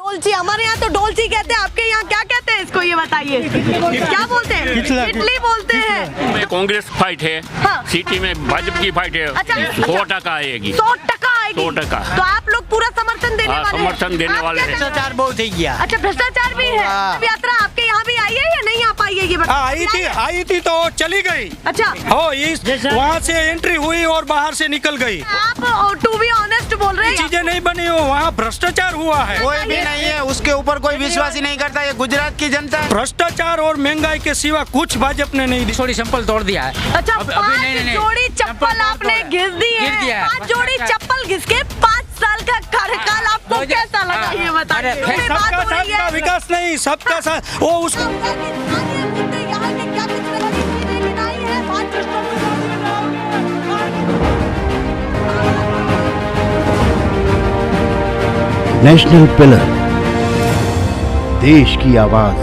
डोलची, हमारे यहाँ तो डोलची कहते हैं, आपके यहाँ क्या कहते हैं इसको, ये बताइए। क्या बोलते हैं? इडली बोलते हैं। कांग्रेस फाइट है, हाँ। सिटी में भाजपा की फाइट है। अच्छा, 100% आएगी। 100% आएगी। 100%। तो आप लोग पूरा समर्थन देने वाले हैं? समर्थन देने वाले हैं। भ्रष्टाचार बहुत ही किया। अच्छा, भ्रष्टाचार भी है। अब यात्रा आपके यहाँ भी आई है या नहीं आ पाई है, ये बताइए। आई थी तो चली गई। अच्छा, वहाँ से एंट्री हुई और बाहर से निकल गई। आप टू बी ऑनेस्ट बोल रहे हैं, चीजें नहीं बनी हो, वहाँ भ्रष्टाचार हुआ है। कोई भी नहीं है, उसके ऊपर कोई विश्वास ही नहीं करता। ये गुजरात की जनता है। भ्रष्टाचार और महंगाई के सिवा कुछ भाजपा ने नहीं दी। थोड़ी चप्पल तोड़ दिया है। अच्छा, 5 जोड़ी चप्पल आपने घिस दी है। 5 जोड़ी चप्पल घिस के 5 साल का कार्यकाल आपको कैसा लगा, ये बताइए। सबका साथ का विकास नहीं, सबका साथ वो उसको नेशनल पिलर, देश की आवाज।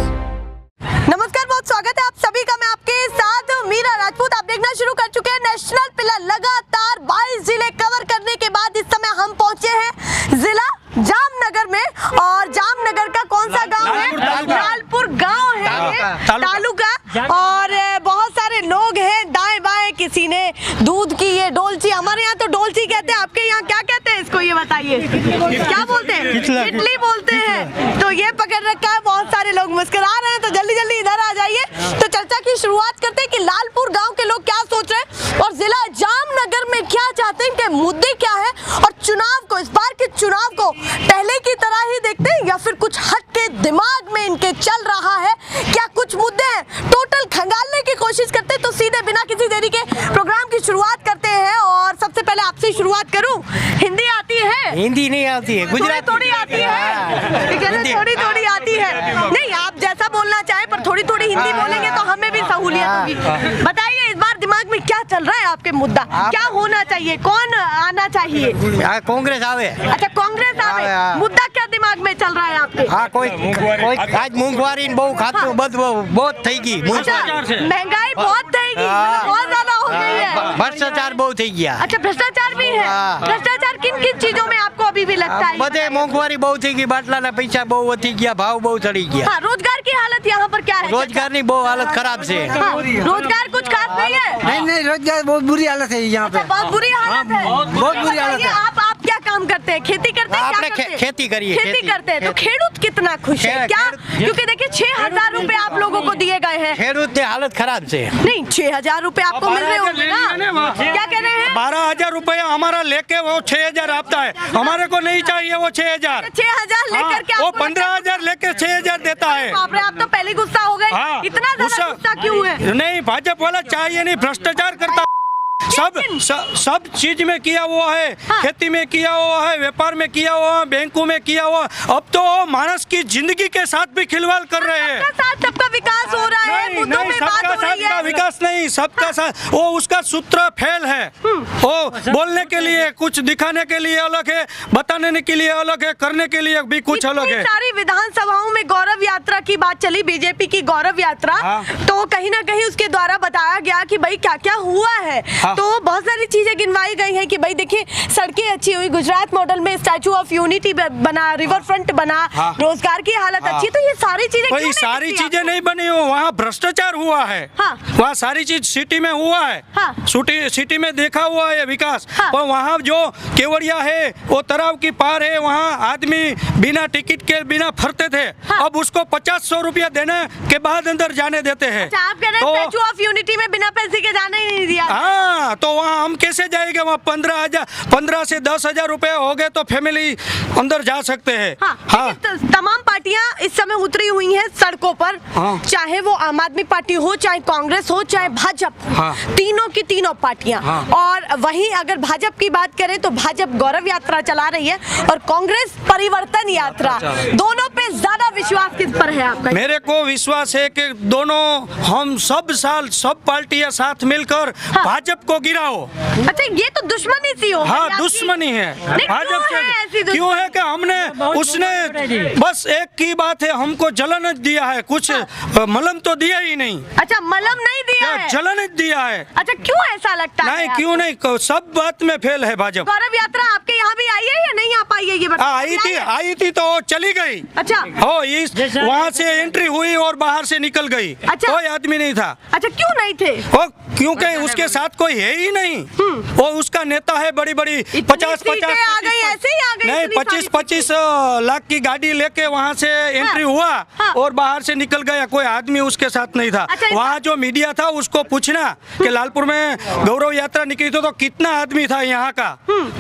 नमस्कार, बहुत स्वागत है आप सभी का। मैं आपके साथ मीरा राजपूत। आप देखना शुरू कर चुके हैं नेशनल पिलर। लगातार 22 जिले कवर करने के बाद इस समय हम पहुंचे हैं जिला जामनगर में। और जामनगर का कौन सा गांव है? लालपुर गांव है ये, तालुका। और बहुत सारे लोग हैं दाएं बाएं। किसी ने दूध की ये डोलची, हमारे यहाँ तो डोलची कहते हैं, आपके यहाँ क्या कहते हैं इसको, ये बताइए। क्या बोलते हैं? इडली बोलते हैं। तो ये पकड़ रखा है, बहुत सारे लोग मुस्कुरा रहे हैं। तो जल्दी जल्दी इधर आ जाइए। तो चर्चा की शुरुआत करते हैं कि लालपुर गांव के लोग क्या सोच रहे हैं और जिला जामनगर में क्या चाहते हैं, कि मुद्दे क्या है, और चुनाव को, इस बार के चुनाव को पहले की तरह ही देखते हैं या फिर कुछ हट के दिमाग में इनके चल रहा है। क्या कुछ मुद्दे हैं, टोटल खंगालने की कोशिश करते हैं। तो सीधे बिना किसी देरी के प्रोग्राम की शुरुआत करते हैं। और सबसे पहले आपसे शुरुआत करूं, हिंदी आती है? हिंदी नहीं आती है, गुजराती थोड़ी आती है। थोड़ी थोड़ी आती है। नहीं, आप जैसा बोलना चाहे, पर थोड़ी थोड़ी हिंदी बोलेंगे तो हमें भी सहूलियत होगी। बताइए, इस बार दिमाग में क्या चल रहा है आपके, मुद्दा क्या होना चाहिए, कौन आना चाहिए? कांग्रेस आवे। अच्छा, कांग्रेस आवे। मुद्दा क्या दिमाग में चल रहा है आपके? हाँ, कोई आज मूंगवारी बहु खातू बहुत થઈ ગઈ। अच्छा, महंगाई बहुत થઈ गई, बहुत ज्यादा हो गई है। भ्रष्टाचार बहुत થઈ ગયા। अच्छा, भ्रष्टाचार भी है। भ्रष्टाचार किन किन चीजों में आपको अभी भी लगता है? બધે મોંઘવારી બહુ થઈ ગઈ, બાટલાના પૈસા બહુ વધી ગયા, ભાવ બહુ ચડી ગયા। हाँ, रोजगार की हालत यहाँ पर क्या है? रोजगाરની બહુ हालत खराब છે। हाँ, रोजगार कुछ खास नहीं है। नहीं, रोजगार बहुत बुरी हालत है यहाँ पे। बहुत बुरी हालत है। बहुत बुरी हालत है। आप क्या काम करते हैं? खेती करते हैं? આપણે क्या करते हैं? खेती કરીએ। खेती करते हैं। तो खेडूत कितना खुश है क्या? क्योंकि देखिए 6,000 रुपए आप लोगों को दिए गए हैं। ખેડૂતની હાલત ખરાબ છે। नहीं, 6,000 रुपए आपको मिल रहे होंगे ना? क्या कह रहे हैं? 12,000 रुपया हमारा लेके वो 6,000 आपता है। हमारे को नहीं चाहिए वो 6,000। 6,000 लेकर के वो आपको 15,000 लेके 6,000 देता है। बाप रे, आप तो पहले गुस्सा हो गए। हाँ, इतना ज्यादा गुस्सा क्यों है? नहीं, भाजपा वाला चाहिए नहीं, भ्रष्टाचार करता सब चीज में किया हुआ है। हाँ। खेती में किया हुआ है, व्यापार में किया हुआ है, बैंकों में किया हुआ। अब तो मानस की जिंदगी के साथ भी खिलवाड़ कर रहे हैं। सबका साथ सबका विकास हो रहा है, मुद्दों में बात सबका हो साथ रही का है। विकास नहीं, सबका साथ वो उसका सूत्र फेल है। वो बोलने के लिए कुछ, दिखाने के लिए अलग है, बताने के लिए अलग है, करने के लिए भी कुछ अलग है। सारी विधानसभाओं में गौरव यात्रा की बात चली, बीजेपी की गौरव यात्रा। हाँ। तो कहीं ना कहीं उसके द्वारा बताया गया कि भाई क्या क्या हुआ है। हाँ। तो बहुत सारी चीजें गिनवाई गई हैं कि भाई देखिए, सड़कें अच्छी हुई, गुजरात मॉडल में स्टैचू ऑफ यूनिटी बना, रिवर फ्रंट बना, हाँ। रोजगार की हालत अच्छी। तो ये सारी चीजें क्यों नहीं सारी दिखती चीजें आपको? नहीं बनी हो, वहाँ भ्रष्टाचार हुआ है। हाँ। वहाँ सारी चीज सिटी में हुआ है। हाँ। सिटी में देखा हुआ है विकास। हाँ। और वहाँ जो केवड़िया है, वो तराव की पार है, वहाँ आदमी बिना टिकट के बिना फरते थे। हाँ। अब उसको 50-100 रुपया देने के बाद अंदर जाने देते हैं। अच्छा, आप कह रहे हैं स्टैचू ऑफ यूनिटी में बिना पैसे के जाने ही नहीं दिया? हाँ, तो वहाँ हम कैसे जाएंगे? वहाँ 15 से 10,000 रुपया हो गए तो फैमिली अंदर जा सकते हैं। हाँ, हाँ। तमाम पार्टियां इस समय उतरी हुई हैं सड़कों पर। हाँ। चाहे वो आम आदमी पार्टी हो, चाहे कांग्रेस हो, चाहे भाजपा। हाँ। तीनों की तीनों पार्टियां। हाँ। और वहीं अगर भाजपा की बात करें तो भाजपा गौरव यात्रा चला रही है और कांग्रेस परिवर्तन यात्रा। दोनों पे ज्यादा विश्वास किस पर है आपका? मेरे को विश्वास है कि दोनों हम सब साल सब पार्टियां साथ मिलकर भाजपा को गिराओ। अच्छा, ये तो दुश्मनी सी हो गई हाँ, आपकी। दुश्मनी है नहीं, भाजपा क्यों है ऐसी से। दुश्मनी? क्यों है कि हमने उसने बस एक की बात है, हमको जलन दिया है, कुछ मलम तो दिया ही नहीं। अच्छा, मलम नहीं दिया क्या है? जलन दिया है? अच्छा, क्यों ऐसा लगता है नहीं, आपको? क्यों नहीं, सब बात में फेल है भाजपा। गौरव यात्रा आपके यहाँ भी आई है या नहीं आ पाई है, ये बताइए। आई थी तो चली गई। अच्छा। हो, इस वहाँ से एंट्री हुई और बाहर से निकल गई। अच्छा। कोई आदमी नहीं था। अच्छा, क्यों नहीं थे? वो क्योंकि उसके साथ कोई है ही नहीं। वो उसका नेता है, बड़ी बड़ी 50 सीटें आ गई, ऐसे ही आ गई नहीं, इतनी सारी 25 लाख की गाड़ी लेके वहाँ से एंट्री हुआ और बाहर से निकल गया। कोई आदमी उसके साथ नहीं था। अच्छा, वहाँ जो मीडिया था उसको पूछना कि लालपुर में गौरव यात्रा निकली तो कितना आदमी था यहाँ का।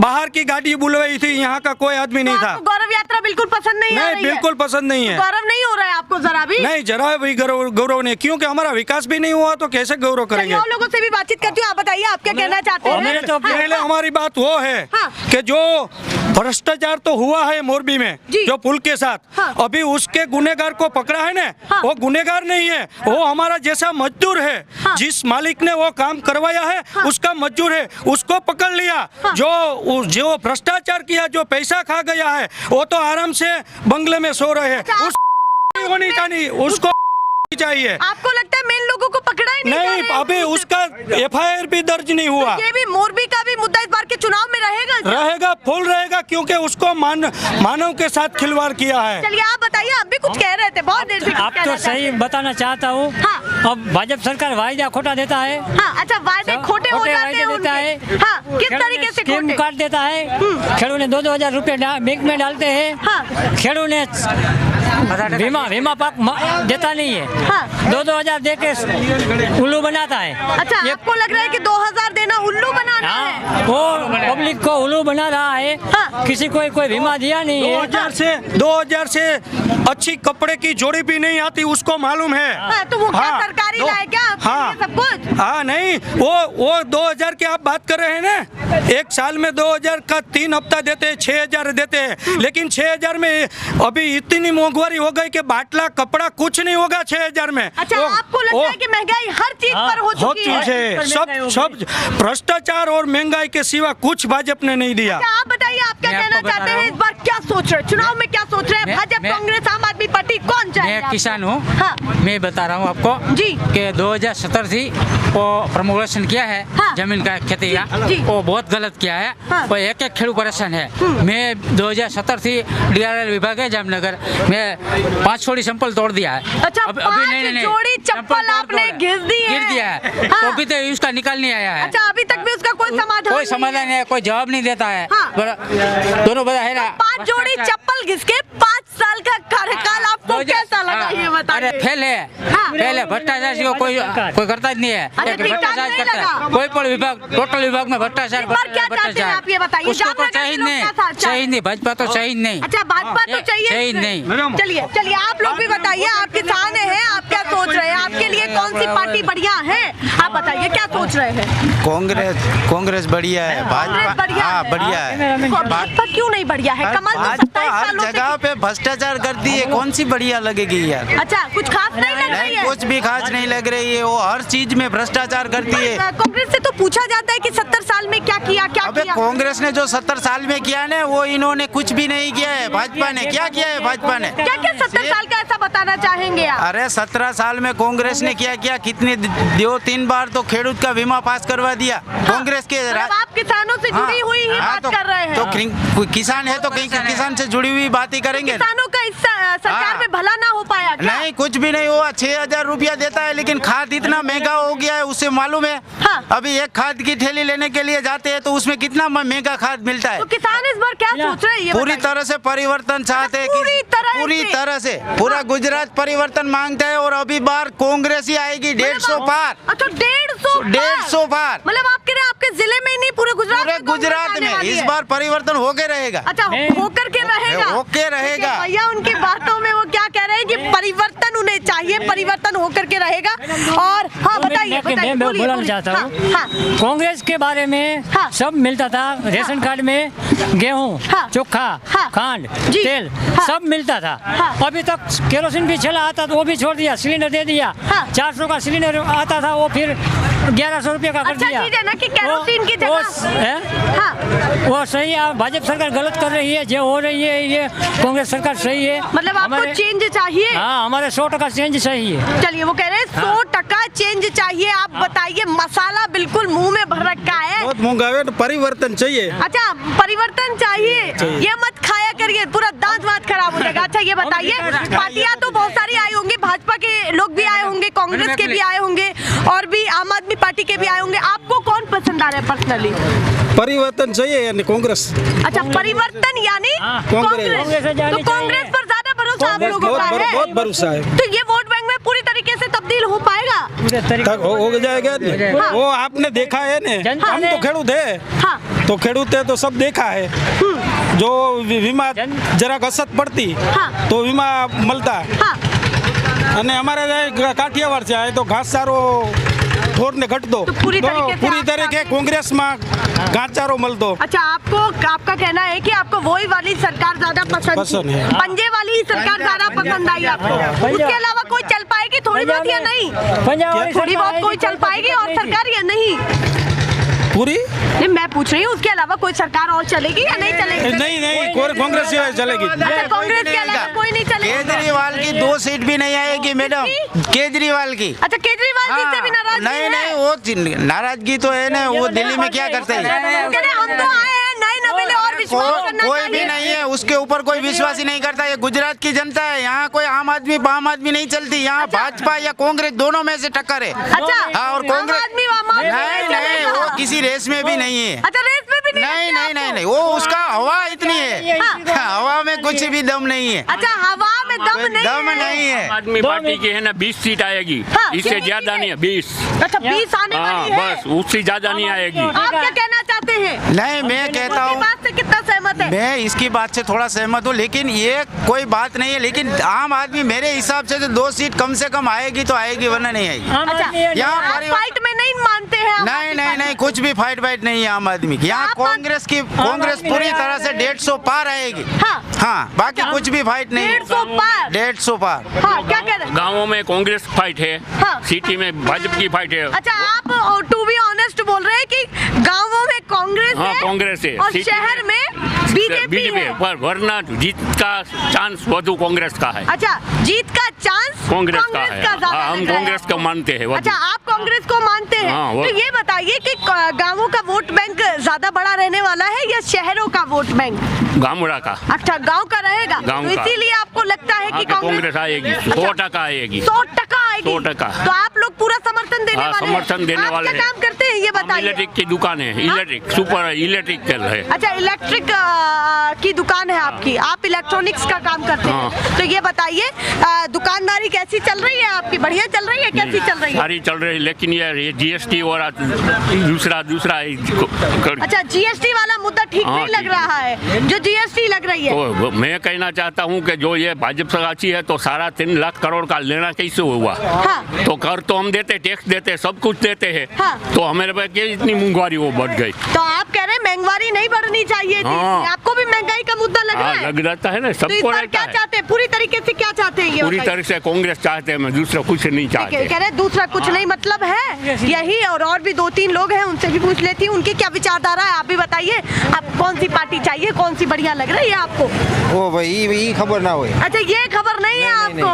बाहर की गाड़ी बुलवाई थी, यहाँ का कोई आदमी नहीं था। आपको गौरव यात्रा बिल्कुल पसंद नहीं आ रही है? बिल्कुल पसंद नहीं है। गौरव नहीं हो रहा है आपको जरा भी? नहीं, जरा भी गौरव नहीं, क्योंकि हमारा विकास भी नहीं हुआ तो कैसे गौरव करेंगे। और लोगों से भी बातचीत करती हूँ, आप बताइए आप क्या कहना चाहते हैं? पहले हमारी बात वो है कि जो भ्रष्टाचार तो हुआ है मोरबी में, जो पुल के साथ, अभी उसके गुनेगार को पकड़ा है ना, वो गुनेगार नहीं है, वो हमारा जैसा मजदूर है। जिस मालिक ने वो काम करवाया है उसका मजदूर है, उसको पकड़ लिया। जो भ्रष्टाचार किया, जो पैसा खा गया है, वो तो आराम से बंगले में सो रहे हैं। उस होनी चाहिए, उसको चाहिए। आपको लगता है मेन लोगों को पकड़ा ही नहीं, अभी उसका FIR भी दर्ज नहीं हुआ। ये भी मोरबी का भी मुद्दा इस बार के चुनाव में रहेगा फुल रहेगा, क्योंकि उसको मानव के साथ खिलवाड़ किया है। चलिए आप बताइए, आप भी कुछ कह रहे थे बहुत देर से। आप तो सही बताना चाहता हूँ। अब भाजपा सरकार वायदा खोटा देता है। अच्छा, वायदे खोटे हो जाते हैं देता है। उनके। किस तरीके से स्कीम खोटे? काट देता है। खेड़ों ने 2-2 हजार रुपए बैंक में डालते हैं। खेड़ों ने बीमा पाक देता नहीं है। 2-2 हजार दे के उल्लू बनाता है। अच्छा, आपको लग रहा है कि 2000 देना उल्लू बनाना है? वो पब्लिक को उल्लू बना रहा है। किसी को कोई बीमा दिया नहीं है। 2000 से अच्छी कपड़े की जोड़ी भी नहीं आती, उसको मालूम है। तो वो क्या सरकारी लाए क्या ये सब कुछ? हाँ, नहीं, वो 2000 की आप बात कर रहे हैं ना, एक साल में 2000 का 3 हफ्ता देते हैं, 6000 देते हैं। लेकिन 6000 में अभी इतनी महंगाई हो गई कि बाटला कपड़ा कुछ नहीं होगा 6000 में। अच्छा, आपको लगता है कि महंगाई हर चीज पर हो चुकी है? सब भ्रष्टाचार और महंगाई के सिवा कुछ भाजपा ने नहीं दिया। अच्छा, आप बताइए आप क्या कहना चाहते हैं? इस बार क्या सोच रहे हैं, चुनाव में क्या सोच रहे हैं? भाजपा, कांग्रेस, आम आदमी पार्टी, कौन चाहेगा? मैं किसान हूँ। मैं बता रहा हूँ आपको जी कि 2017 से वो प्रमोशन किया है जमीन का, खेती का, वो बहुत गलत किया है। वो एक खेड़ू परेशान है। मैं 2017 से DRL विभाग है जामनगर में 5 जोड़ी चप्पल तोड़ दिया है। अच्छा, 5 जोड़ी चप्पल आपने घिस दी है? गिर दिया है। तो अभी तो उसका निकल नहीं आया है। अच्छा, अभी तक भी उसका कोई समाधान नहीं है, कोई जवाब नहीं देता है। दोनों बता है ना। 5 जोड़ी चप्पल घिस के 5 साल का कार्यकाल आपको कैसा लगा ये बताइए? अरे फेल है, फेल है। भ्रष्टाचार को कोई करता ही नहीं है। भ्रष्टाचार करता है कोई पर विभाग, टोटल विभाग में भ्रष्टाचार। आप ये बताइए, उसको तो चाहिए नहीं, भाजपा तो चाहिए नहीं। अच्छा, भाजपा तो चाहिए नहीं। चलिए आप लोग भी बताइए, आप किसान हैं, आप क्या सोच रहे हैं? आपके लिए कौन सी पार्टी बढ़िया है? आप बताइए क्या सोच रहे हैं? कांग्रेस बढ़िया है, भाजपा बढ़िया है। भाजपा क्यों नहीं बढ़िया है? कमल तो 27 हर सालों से जगह पे भ्रष्टाचार करती है, कौन सी बढ़िया लगेगी यार? अच्छा, कुछ खास नहीं लग रही है? कुछ भी खास नहीं लग रही है, वो हर चीज में भ्रष्टाचार करती है। कांग्रेस से तो पूछा जाता है कि 70 साल में क्या किया, क्या अबे किया? कांग्रेस ने जो 70 साल में किया ना, वो इन्होंने कुछ भी नहीं किया है। भाजपा ने क्या किया है? भाजपा ने क्या 70 साल का ऐसा बताना चाहेंगे आप? अरे 17 साल में कांग्रेस ने क्या किया? कितने 2-3 बार तो खेडूत का बीमा पास करवा दिया कांग्रेस के। आप किसानों से जुड़ी हुई ही बात कर रहे हैं। तो किसान है तो किसान से जुड़ी हुई बात ही करेंगे। किसानों का इस सरकार में भला ना हो पाया क्या? नहीं, कुछ भी नहीं हुआ। 6000 रुपया देता है, लेकिन खाद इतना महंगा हो गया है, उससे मालूम है। अभी एक खाद की थैली लेने के लिए जाते हैं तो उसमें कितना महंगा खाद मिलता है। तो किसान इस बार क्या सोच रहे हैं? पूरी तरह से परिवर्तन चाहते हैं, पूरी तरह से पूरा गुजरात परिवर्तन मांगता है। और अभी बार कांग्रेस ही आएगी 150 पार। अच्छा, 150 पार। मतलब आप कह रहे हैं आपके जिले में ही नहीं, पूरे गुजरात में इस बार परिवर्तन होके रहेगा। अच्छा, होकर के रहेगा। होके रहेगा। भैया उनकी बातों में वो क्या कह रहे हैं कि परिवर्तन उन्हें चाहिए, परिवर्तन होकर के रहेगा। रहेगा। और हाँ बताइए, मैं बोलना चाहता हूँ, कांग्रेस के बारे में सब मिलता था, राशन कार्ड में गेहूँ, चोखा, खांड, तेल सब मिलता था। अभी तक केरोसिन भी चला आता तो वो भी छोड़ दिया, सिलेंडर दे दिया। 400 का सिलेंडर आता था वो फिर 1100 रुपये का कर दिया। अच्छा चीज है ना कि केरोसिन की जगह वो सही है। भाजपा सरकार गलत कर रही है, जो हो रही है ये कांग्रेस सरकार सही है। मतलब आपको चेंज चाहिए? हाँ, हमारे 100% चेंज चाहिए। चलिए, वो कह रहे हैं 100% चेंज चाहिए। आप बताइए, मसाला बिल्कुल मुंह में भर रखा है, बहुत महंगा है, तो परिवर्तन चाहिए। अच्छा परिवर्तन चाहिए, ये मत खाया करिए, पूरा दांत वात खराब हो जाएगा। अच्छा ये बताइए, पार्टियां तो बहुत सारी आई होंगी, भाजपा के लोग भी आए होंगे, कांग्रेस के भी आए होंगे और भी आम आदमी पार्टी के भी आए होंगे, आपको कौन पसंद आ रहा है पर्सनली? परिवर्तन चाहिए यानी कांग्रेस। अच्छा परिवर्तन यानी कांग्रेस, तो कांग्रेस पर ज्यादा भरोसा आप लोगों का है? बहुत भरोसा है। तो ये वोट बैंक में पूरी तरीके से तब्दील हो पाएगा? हो जाएगा। वो आपने देखा है न, हम तो खेडूत है, तो खेडूत है तो सब देखा है। जो वीमा जरा असत पड़ती तो वीमा મળતા અને અમારે કાઠિયાવાડ છે તો ઘાસચારો ઢોરને ઘટતો, तो पूरी तरीके कांग्रेस में घासचारो મળતો। अच्छा आपका कहना है कि आपको वही वाली सरकार ज्यादा पसंद है, पंजे वाली सरकार ज्यादा पसंद आई आपको? उसके अलावा कोई चल पाएगी थोड़ी बहुत या नहीं? थोड़ी बहुत कोई चल पाएगी और सरकार या नहीं? पूरी नहीं, मैं पूछ रही हूँ उसके अलावा कोई सरकार और चलेगी या नहीं चलेगी? नहीं, कांग्रेस चलेगी। अच्छा कांग्रेस के अलावा कोई नहीं चलेगी? केजरीवाल की 2 सीट भी नहीं आएगी मैडम, केजरीवाल की। अच्छा केजरीवाल जी से भी नाराजगी है? नहीं, वो नाराजगी तो है ना, वो दिल्ली में क्या करते हैं? हम तो आए हैं नए नवेले और विश्वास करना कोई भी चाहिए। नहीं है, उसके ऊपर कोई विश्वास ही नहीं करता। ये गुजरात की जनता है, यहाँ कोई आम आदमी नहीं चलती, यहाँ भाजपा या कांग्रेस दोनों में से टक्कर है। अच्छा और कांग्रेस नहीं, वो किसी रेस में भी नहीं है। अच्छा रेस में भी नहीं, वो उसका हवा इतनी है, हवा में कुछ भी दम नहीं है। अच्छा हवा में दम नहीं है। आम आदमी पार्टी की है ना 20 सीट आएगी, इससे ज्यादा नहीं है, 20। अच्छा 20 आने वाली है, बस उससे ज्यादा नहीं आएगी। आप क्या कहना चाहते हैं? नहीं, मैं कहता हूँ, बात से कितना सहमत है? मैं इसकी बात से थोड़ा सहमत हूँ, लेकिन ये कोई बात नहीं है। लेकिन आम आदमी मेरे हिसाब से तो 2 सीट कम से कम आएगी तो आएगी, वरना नहीं आएगी। अच्छा यहाँ आप फाइट में नहीं मानते हैं? नहीं, कुछ भी फाइट नहीं है आम आदमी की। यहाँ कांग्रेस पूरी तरह से 150 पार आएगी। हाँ, बाकी कुछ भी फाइट नहीं है। 150 पार। हाँ, क्या कह रहे हैं? गाँवों में कांग्रेस फाइट है, सिटी में भाजपा की फाइट है। अच्छा आप टू बी ऑनेस्ट बोल रहे हैं कि गाँवों में कांग्रेस है और शहर में बीजेपी है, पर वरना जीत का चांस વધુ कांग्रेस का है। अच्छा जीत का चांस कांग्रेस का है। ज्यादा हम लग रहा है कांग्रेस को मानते हैं। अच्छा आप कांग्रेस को मानते हैं? तो ये बताइए कि गाँवों का वोट बैंक ज्यादा बड़ा रहने वाला है या शहरों का वोट बैंक? गामुड़ा का। अच्छा गाँव का रहेगा, गाँव तो का। इसीलिए आपको लगता है कि कांग्रेस आएगी, 100% आएगी। 100% आएगी? 100%। तो आप लोग पूरा समर्थन देने वाले हैं? समर्थन देने वाले आप क्या काम करते हैं ये बताइए? इलेक्ट्रिक की दुकान है, इलेक्ट्रिक सुपर इलेक्ट्रिक चल है। अच्छा इलेक्ट्रिक की दुकान है आपकी, आप इलेक्ट्रॉनिक्स का काम करते हैं। तो ये बताइए दुकानदारी कैसी चल रही है आपकी? बढ़िया चल रही है? कैसी चल रही है? सारी चल रही है, लेकिन ये जीएसटी और दूसरा अच्छा जीएसटी वाला मुद्दा ठीक नहीं लग रहा है, जो जीएसटी लग रही है। तो मैं कहना चाहता हूँ कि जो ये भाजपा सरकार है तो 3.5 लाख करोड़ का लेना कैसे हुआ? तो कर तो हम देते, टैक्स देते, सब कुछ देते हैं, तो हमारे पे क्या इतनी महंगाई वो बढ़ गई? तो आप कह रहे हैं महंगाई नहीं बढ़नी चाहिए थी, आपको भी महंगाई का मुद्दा लग रहा है? लग जाता है ना, सबको तो क्या चाहते हैं? पूरी तरीके से क्या चाहते हैं? पूरी तरह से कांग्रेस चाहते हैं, मैं दूसरा कुछ नहीं चाहते। कह रहे दूसरा कुछ नहीं मतलब है यही, और भी 2-3 लोग हैं, उनसे भी पूछ लेती हूँ उनकी क्या विचारधारा है। आप भी बताइए, आप कौन सी पार्टी चाहिए, कौन सी बढ़िया लग रही है आपको? ओ भाई ये खबर ना हो। अच्छा ये खबर नहीं है आपको?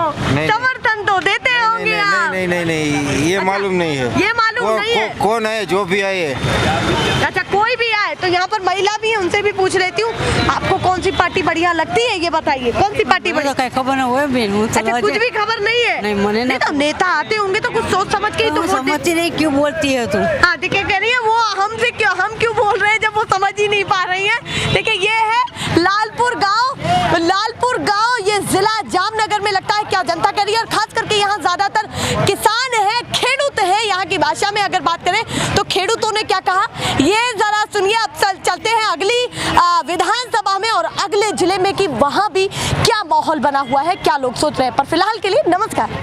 समर्थन तो देते होंगे आप? नहीं, ये मालूम नहीं है। ये मालूम नहीं है कौन है जो भी आए? अच्छा कोई भी आए, तो यहाँ पर महिला भी है, उनसे भी पूछ लेती हूँ, आपको कौन सी पार्टी बढ़िया लगती है ये बताइए? कौन सी पार्टी बढ़िया? खबर ना हुए। अच्छा कुछ भी खबर नहीं है? नहीं तो नेता आते होंगे तो कुछ सोच समझ के ही तो समझती नहीं, क्यों बोलती है तुम? हाँ देखिए कह रही है वो हमसे हम क्यों बोल रहे हैं जब वो समझ ही नहीं पा रही है। देखिए ये है लालपुर गांव, ये जिला जामनगर में लगता है। क्या जनता कह रही है, और खास करके यहाँ ज्यादातर किसान है, खेडूत है। यहाँ की भाषा में अगर बात करें तो खेडूतों ने क्या कहा ये जरा सुनिए। अब चलते हैं अगली विधानसभा में और अगले जिले में कि वहां भी क्या माहौल बना हुआ है, क्या लोग सोच रहे हैं। पर फिलहाल के लिए नमस्कार।